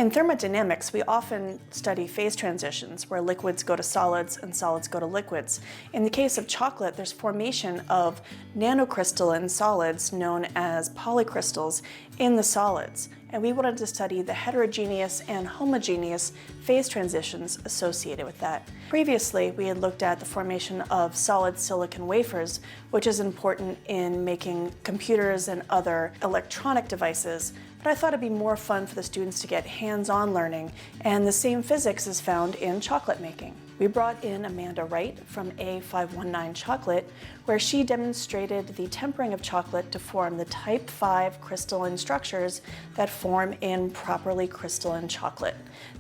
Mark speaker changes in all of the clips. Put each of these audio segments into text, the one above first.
Speaker 1: In thermodynamics, we often study phase transitions where liquids go to solids and solids go to liquids. In the case of chocolate, there's formation of nanocrystalline solids known as polycrystals in the solids. And we wanted to study the heterogeneous and homogeneous phase transitions associated with that. Previously, we had looked at the formation of solid silicon wafers, which is important in making computers and other electronic devices. But I thought it'd be more fun for the students to get hands-on learning, and the same physics is found in chocolate making. We brought in Amanda Wright from A519 Chocolate, where she demonstrated the tempering of chocolate to form the type 5 crystalline structures that form in properly crystalline chocolate.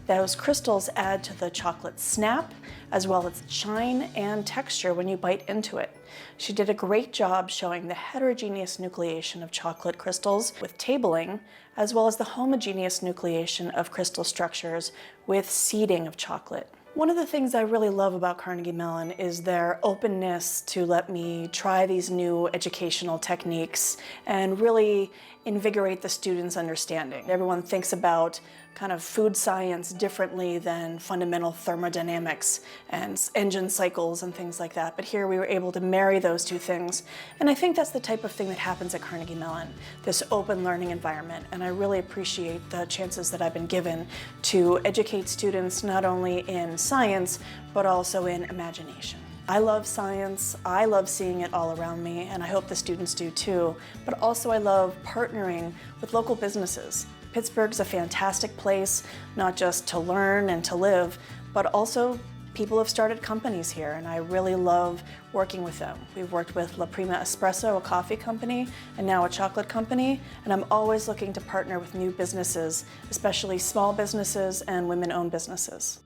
Speaker 1: Those crystals add to the chocolate snap, as well as shine and texture when you bite into it. She did a great job showing the heterogeneous nucleation of chocolate crystals with tabling, as well as the homogeneous nucleation of crystal structures with seeding of chocolate. One of the things I really love about Carnegie Mellon is their openness to let me try these new educational techniques and really invigorate the students' understanding. Everyone thinks about kind of food science differently than fundamental thermodynamics and engine cycles and things like that. But here we were able to marry those two things. And I think that's the type of thing that happens at Carnegie Mellon, this open learning environment. And I really appreciate the chances that I've been given to educate students not only in science, but also in imagination. I love science, I love seeing it all around me, and I hope the students do too, but also I love partnering with local businesses. Pittsburgh's a fantastic place, not just to learn and to live, but also people have started companies here, and I really love working with them. We've worked with La Prima Espresso, a coffee company, and now a chocolate company, and I'm always looking to partner with new businesses, especially small businesses and women-owned businesses.